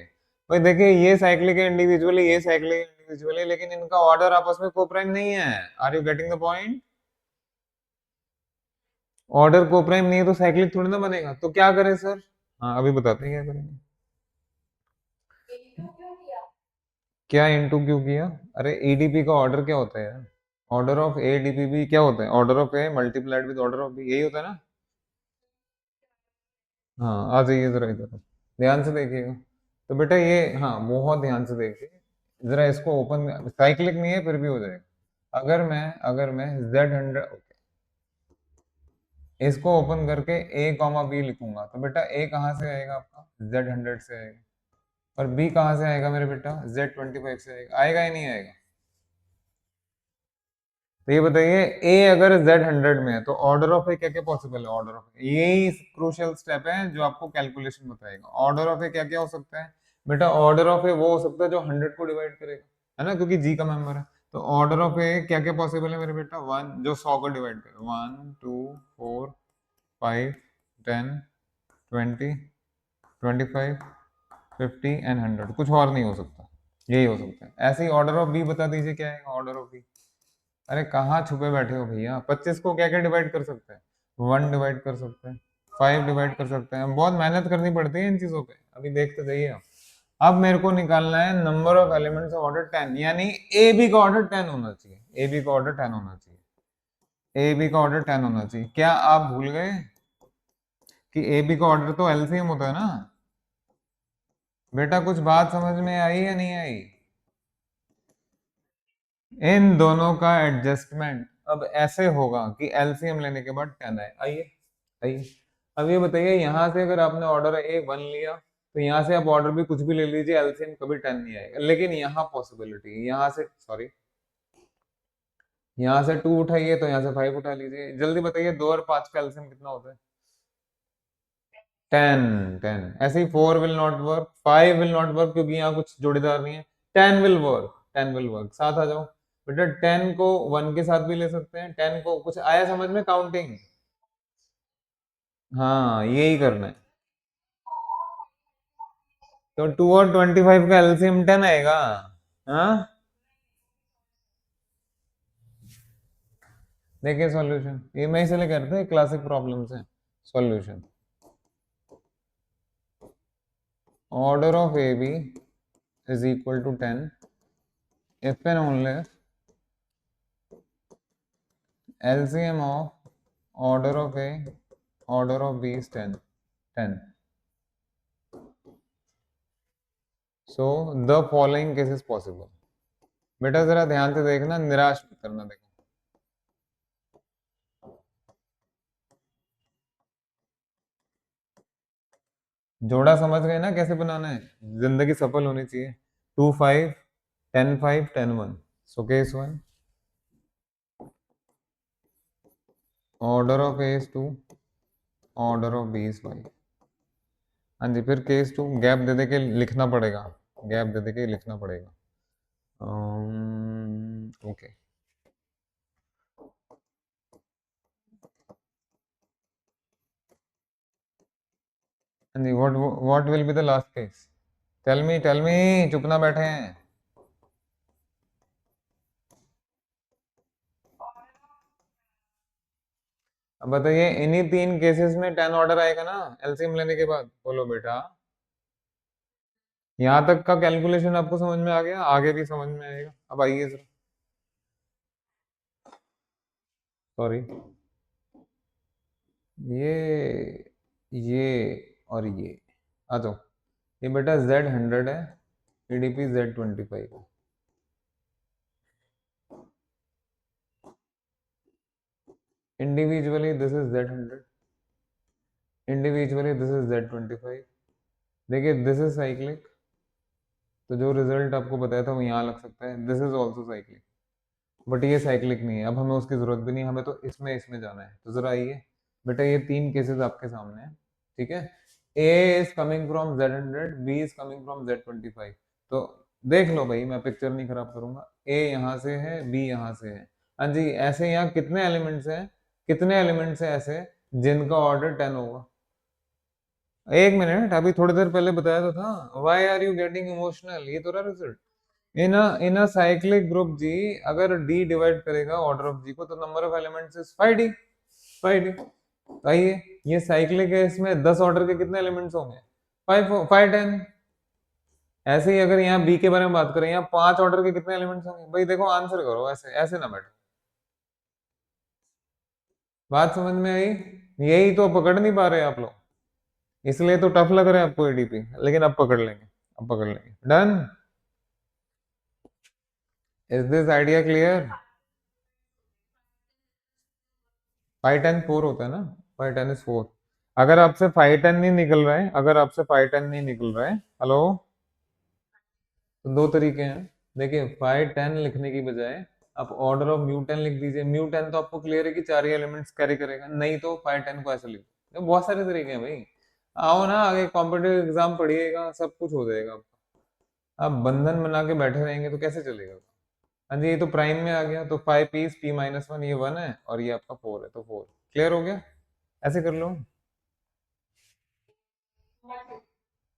भाई देखिए ये साइक्लिक है इंडिविजुअली, ये साइक्लिक है इंडिविजुअली, लेकिन इनका ऑर्डर आपस में कोप्राइम नहीं है। Are you getting the point? Order coprime नहीं है तो साइक्लिक थोड़ी ना बनेगा। तो क्या करें सर? हाँ अभी बताते हैं क्या करेंगे। क्या इंटू क्यों किया? अरे ईडीपी का ऑर्डर क्या होता है यार? ऑर्डर ऑफ ए डीपीबी क्या होता है? Order of a multiplied with order of b, यही होता है ना? हाँ आ जाइए जरा इधर, ध्यान से देखिएगा। तो बेटा ये, हाँ बहुत ध्यान से देखिए। जरा इसको ओपन, साइक्लिक नहीं है फिर भी हो जाएगा। अगर मैं Z100, इसको ओपन करके ए कॉमा बी लिखूंगा, तो बेटा ए कहाँ से आएगा आपका? Z100 से आएगा। और बी कहाँ से आएगा मेरे बेटा? Z25 से आएगा। आएगा ही नहीं आएगा? तो ये बताइए, ए अगर Z100 में है तो ऑर्डर ऑफ ए क्या क्या पॉसिबल है? ऑर्डर ऑफ ए, यही क्रूशियल स्टेप है जो आपको कैलकुलेशन बताएगा। ऑर्डर ऑफ ए क्या क्या हो सकता है? बेटा ऑर्डर ऑफ ए वो हो सकता है जो 100 को डिवाइड करेगा, है ना, क्योंकि जी का मेंबर है। तो ऑर्डर ऑफ ए क्या क्या पॉसिबल है मेरे बेटा? वन जो 100 को डिवाइड करे, 1 2 4 5 10 20 25 50 एंड 100, कुछ और नहीं हो सकता। यही हो सकता है। ऐसे ही ऑर्डर ऑफ बी बता दीजिए क्या है ऑर्डर ऑफ बी। अरे कहाँ छुपे बैठे हो भैया, 25 को क्या क्या डिवाइड कर सकते हैं, 1 डिवाइड कर सकते हैं, 5 डिवाइड कर सकते हैं, बहुत मेहनत करनी पड़ती है इन चीजों पे, अभी देखते जाइए आप। अब मेरे को निकालना है number of elements of order 10, यानी ए बी का ऑर्डर 10 होना चाहिए, ए बी का ऑर्डर 10 होना चाहिए, ए बी का ऑर्डर 10 होना चाहिए। क्या आप भूल गए कि ए बी का ऑर्डर तो एलसीएम होता है ना? बेटा कुछ बात समझ में आई या नहीं आई? इन दोनों का एडजस्टमेंट अब ऐसे होगा कि एलसीएम लेने के बाद 10 आए। आइए आइए, अब ये बताइए, यहां से अगर आपने ऑर्डर ए 1 लिया तो यहाँ से आप ऑर्डर भी कुछ भी ले लीजिए, एलसीएम कभी 10 नहीं आएगा। लेकिन यहाँ पॉसिबिलिटी है, यहाँ से सॉरी, यहाँ से 2 उठाइए तो यहाँ से 5 उठा लीजिए। जल्दी बताइए 2 और 5 का एलसीएम कितना होता है? 10। 10 ऐसे ही 4 will not work, 5 will not work क्योंकि यहाँ कुछ जोड़ीदार नहीं है। 10 विल वर्क, 10 विल वर्क। साथ आ जाओ बेटा, 10 को 1 के साथ भी ले सकते हैं, 10 को कुछ आया समझ में काउंटिंग? हाँ यही करना है। तो 2 और 25 का एलसीएम 10 आएगा। हाँ देखिए सॉल्यूशन, ये मैं इसलिए कह रहा था क्लासिक प्रॉब्लम्स है। Solution, order of A b is equal to 10 if and only LCM of order of A order of B is 10 10 so the following case is possible। बेटा जरा ध्यान से देखना, निराश मत करना। देखो जोड़ा समझ गए ना कैसे बनाना है, जिंदगी सफल होनी चाहिए। 2 5 10 5 10 1। So case 1, order of a is 2, order of b is 5। हाँ जी, फिर केस 2 गैप दे दे के लिखना पड़ेगा, गैप दे दे के लिखना पड़ेगा। ओके हाँ जी, what will be the last case? Tell me, चुप ना बैठे हैं। अब बताइए इन्हीं 3 केसेस में 10 ऑर्डर आएगा ना एलसीएम लेने के बाद? बोलो बेटा। यहां तक का कैलकुलेशन आपको समझ में आ गया, आगे भी समझ में आएगा। अब आइए जरा, सॉरी, ये और ये आ जाओ। ये बेटा Z100 है, ईडीपी Z25 है। Individually this is Z100, individually this is Z25। देखिए दिस इज साइक्लिक, तो जो रिजल्ट आपको बताया था वो यहाँ लग सकता है। This is also cyclic, but ये साइक्लिक नहीं है, अब हमें उसकी जरूरत भी नहीं है, हमें तो इसमें इसमें जाना है। तो जरा आइए बेटा, ये 3 केसेस आपके सामने हैं, ठीक है। A is coming from Z100, B is coming from Z25। तो देख लो भाई, मैं पिक्चर नहीं खराब करूंगा। ए यहाँ से है, बी यहाँ से है। हाँ जी, ऐसे यहाँ कितने एलिमेंट्स हैं, कितने एलिमेंट्स हैं ऐसे जिनका ऑर्डर 10 होगा? एक मिनट, अभी थोड़ी देर पहले बताया तो था। Why are you getting emotional? ये तो रहा result. In a cyclic group G, अगर डी डिवाइड करेगा ऑर्डर ऑफ जी को तो number of elements is 5D, 5D। आइए, ये साइक्लिक है, इसमें 10 ऑर्डर के कितने एलिमेंट्स होंगे? 5 5 10। ऐसे ही अगर यहाँ बी के बारे में बात करें, यहाँ 5 ऑर्डर के कितने एलिमेंट्स होंगे? भाई देखो आंसर करो, ऐसे ऐसे ना बैठो। बात समझ में आई? यही तो पकड़ नहीं पा रहे आप लोग, इसलिए तो टफ लग रहा है आपको एडीपी, लेकिन अब पकड़ लेंगे, अब पकड़ लेंगे। Done? Is this idea clear? 5 10 4 होता है ना, 5 10 इज 4। अगर आपसे 5 10 नहीं निकल रहा है, अगर आपसे 5 10 नहीं निकल रहा है, हेलो, तो 2 तरीके हैं। देखिए 5 10 लिखने की बजाय आप ऑर्डर ऑफ म्यू 10 लिख दीजिए। म्यू 10 तो आपको क्लियर है कि 4 ही एलिमेंट्स कैरी करेगा, नहीं तो 5 10 को ऐसे लिख दो। बहुत सारे तरीके हैं भाई, आओ ना आगे कॉम्पिटेटिव एग्जाम पढ़िएगा, सब कुछ हो जाएगा आपका। आप बंधन बना के बैठे रहेंगे तो कैसे चलेगा? हाँ जी, ये तो प्राइम में आ गया, तो 5 P P-1 ये 1 है और ये आपका 4 है, तो 4 क्लियर हो गया। ऐसे कर लो।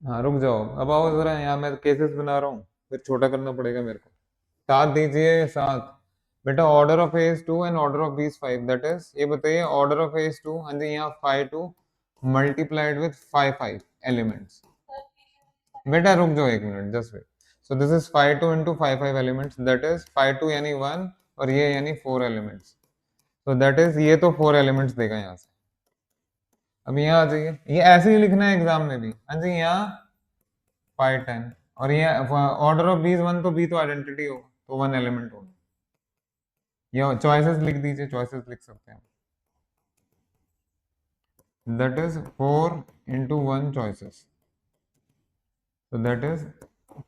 हाँ रुक जाओ, अब आओ जरा, यहाँ मैं केसेस बना रहा हूँ। फिर छोटा करना पड़ेगा मेरे को। 7 दीजिए, 7। बेटा order of a is 2 and order of b is 5, that is, ये बताइए ऑर्डर ऑफ ए इज 2, हाँ जी, यहाँ 5 2 मल्टीप्लाइड विथ 5 5 एलिमेंट्स। बेटा रुक जाओ एक minute, just wait. So this is 5 2 into 5 5 elements, that is 5 2 यानी 1 और ये यानी 4 एलिमेंट्स। तो दैट इज, ये तो 4 एलिमेंट्स देगा यहाँ से। अब यहाँ आ जाइए, ये ऐसे ही लिखना है एग्जाम में भी, हाँ जी, यहाँ 5 10 और ये ऑर्डर ऑफ बी इज 1, तो बी तो आइडेंटिटी होगा, तो 1 एलिमेंट होगा। ये चॉइसेस लिख दीजिए, चॉइसेस लिख सकते हैं, that is 4 into 1 choices, so that is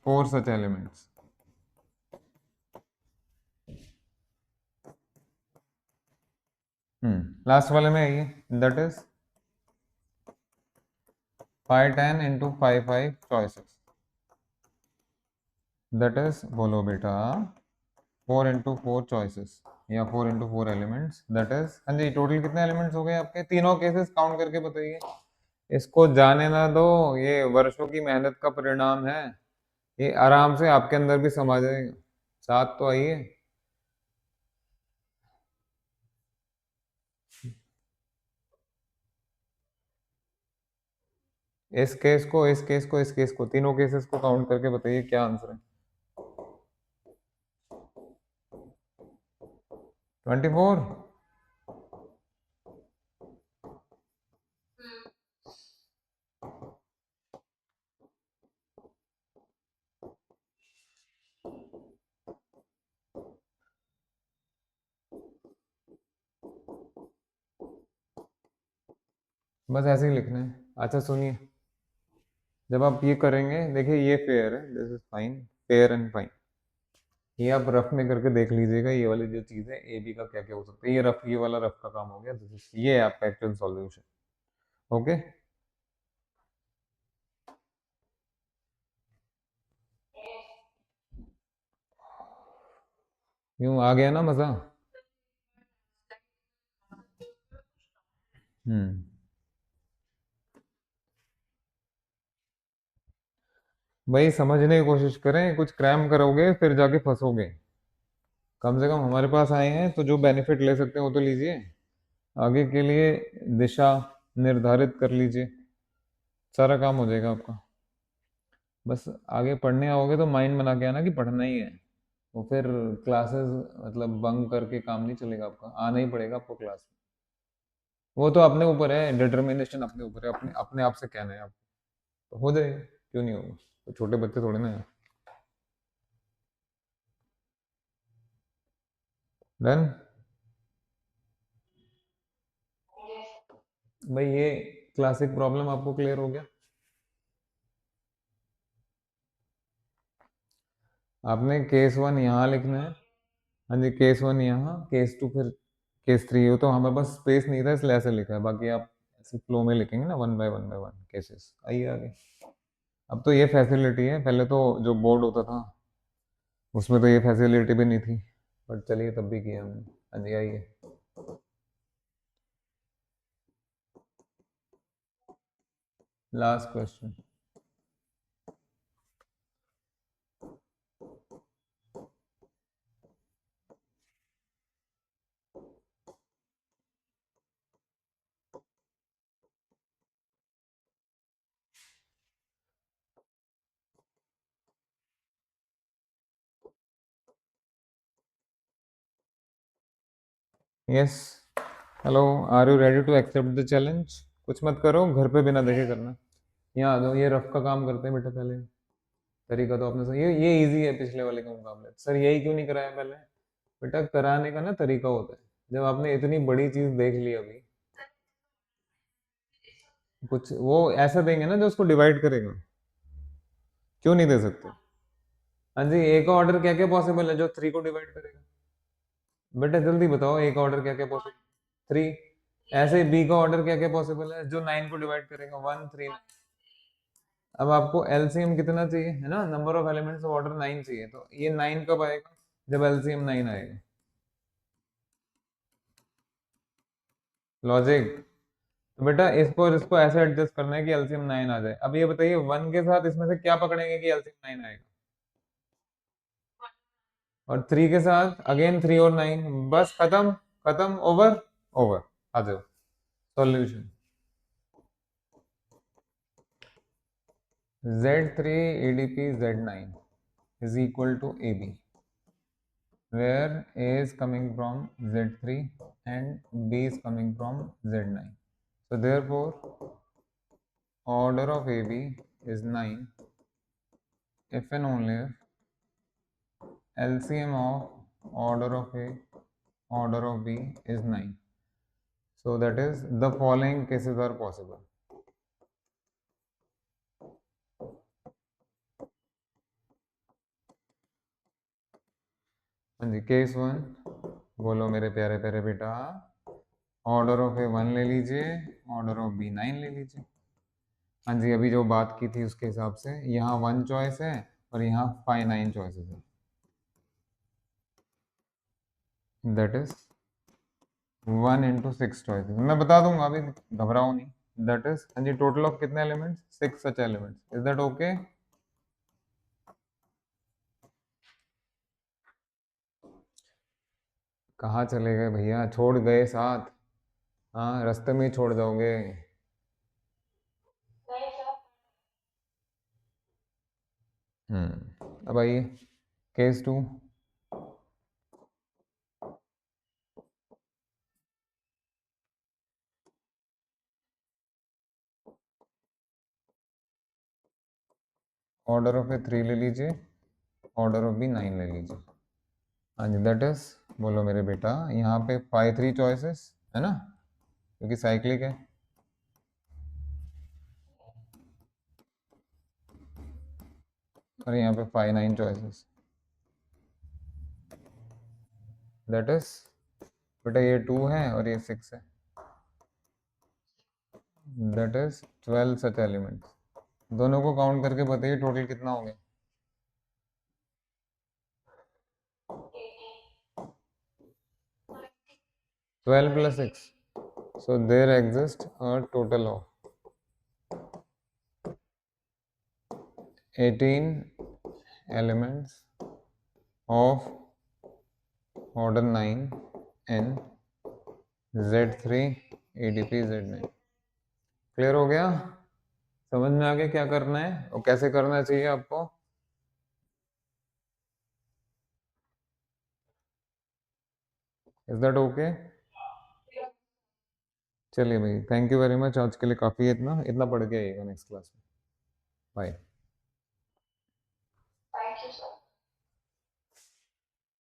4 such elements. Last वाले में आइए, that is 5 10 into 5 5 choices, that is, बोलो बेटा, 4 into 4 choices या 4 into 4 elements, दैट इज, हाँ जी, टोटल कितने एलिमेंट्स हो गए आपके? तीनों केसेस काउंट करके बताइए। इसको जाने ना दो, ये वर्षों की मेहनत का परिणाम है, ये आराम से आपके अंदर भी समा जाएगा। 7 तो आइए, इस केस को, इस केस को, इस केस को, तीनों केसेस को काउंट करके बताइए क्या आंसर है। 24। बस ऐसे ही लिखना है। अच्छा सुनिए, जब आप ये करेंगे, देखिए ये फेयर है, this is fine, fair and fine, ये आप रफ में करके देख लीजिएगा, ये वाली जो चीज है ए बी का क्या क्या हो सकता है, ये रफ, ये वाला रफ का काम हो गया, दिस इज, ये है आपका एक्चुअल सॉल्यूशन। ओके, यूं आ गया ना मजा? हम्म, भाई समझने की कोशिश करें, कुछ क्रैम करोगे फिर जाके फंसोगे। कम से कम हमारे पास आए हैं तो जो बेनिफिट ले सकते हैं वो तो लीजिए, आगे के लिए दिशा निर्धारित कर लीजिए, सारा काम हो जाएगा आपका। बस आगे पढ़ने आओगे तो माइंड बना के आना कि पढ़ना ही है, वो फिर क्लासेस मतलब बंक करके काम नहीं चलेगा आपका, आना ही पड़ेगा आपको क्लास में। वो तो अपने ऊपर है, डिटर्मिनेशन अपने ऊपर है, अपने अपने आप से कहना है आपको, तो हो जाएगा, क्यों नहीं होगा, तो छोटे बच्चे थोड़े ना है। डन। भाई ये क्लासिक प्रॉब्लम आपको क्लियर हो गया? आपने केस 1 यहाँ लिखना है, हाँ जी, केस 1 यहाँ, केस 2 फिर केस 3, हो तो हमारे पास स्पेस नहीं था इसलिए ऐसे लिखा है, बाकी आप ऐसे फ्लो में लिखेंगे ना, वन बाय वन केसेस। आइए आगे। अब तो ये फैसिलिटी है, पहले तो जो बोर्ड होता था उसमें तो ये फैसिलिटी भी नहीं थी, बट चलिए तब भी किया हमने। हाँ जी आइए। Last question. Yes, hello, are you ready to accept the challenge? कुछ मत करो, घर पे बिना देखे करना। यहाँ आ जाओ, ये रफ का काम करते हैं बेटा पहले। तरीका तो आपने सही, ये इजी है पिछले वाले के मुकाबले। सर यही क्यों नहीं कराया पहले? बेटा कराने का ना तरीका होता है, जब आपने इतनी बड़ी चीज देख ली अभी, कुछ वो ऐसा देंगे ना जो उसको डिवाइड करेगा, क्यों नहीं दे सकते? हाँ जी, ए का ऑर्डर क्या क्या पॉसिबल है जो 3 को डिवाइड करेगा? बेटा जल्दी बताओ, ए का ऑर्डर क्या क्या पॉसिबल? 3। ऐसे बी का ऑर्डर क्या क्या पॉसिबल है जो 9 को डिवाइड करेगा? 1 3। अब आपको एलसीएम कितना चाहिए, है ना, number of elements of order 9 चाहिए, तो ये 9 कब आएगा? जब एलसीएम 9 आएगा। लॉजिक। तो बेटा इसको और इसको ऐसे एडजस्ट करना है कि एलसीएम 9 आ जाए। अब ये बताइए 1 के साथ इसमें से क्या पकड़ेंगे कि एलसीएम 9 आएगा? और 3 के साथ अगेन 3 और 9, बस खत्म खत्म, ओवर ओवर। आ जाओ solution. Z3 ADP Z9 is equal to AB, where A is coming from Z3 and B is coming from Z9. So therefore, order of AB is 9 if and only if LCM of order of A, order of B is 9. So that is the following cases are possible. हाँ जी, case 1 बोलो मेरे प्यारे प्यारे बेटा। Order of ए 1 ले लीजिए, order of B 9 ले लीजिए। हाँ जी, अभी जो बात की थी उसके हिसाब से यहाँ 1 चॉइस है और यहाँ 5 9 चॉइसेस है। That is 1 into 6 choices. मैं बता दूंगा, अभी घबराओ नहीं। दैट इज, हाँ जी, टोटल ऑफ कितने elements? 6 such elements. Is that okay? कहाँ चले गए भैया? छोड़ गए साथ? हाँ, रास्ते में ही छोड़ जाओगे। अब आइए केस 2। ऑर्डर ऑफ ए 3 ले लीजिए, ऑर्डर ऑफ बी 9 ले लीजिए। हाँ जी, दैट इज, बोलो मेरे बेटा, यहाँ पे 5 3 चॉइसेस है ना, क्योंकि साइक्लिक है। और यहाँ पे 5 9 चॉइसेस। दैट इज, बेटा ये 2 है और ये 6 है। That is 12 such elements. दोनों को काउंट करके बताइए टोटल कितना हो गया। 12 plus 6, so there exists a total of 18 elements of order 9 in Z3 ADP Z9। Clear हो गया? समझ में आ गया क्या करना है और कैसे करना चाहिए आपको? Is that okay? चलिए भाई, थैंक यू वेरी मच। आज के लिए काफ़ी है, इतना इतना पढ़ के आइएगा नेक्स्ट क्लास में। बाय।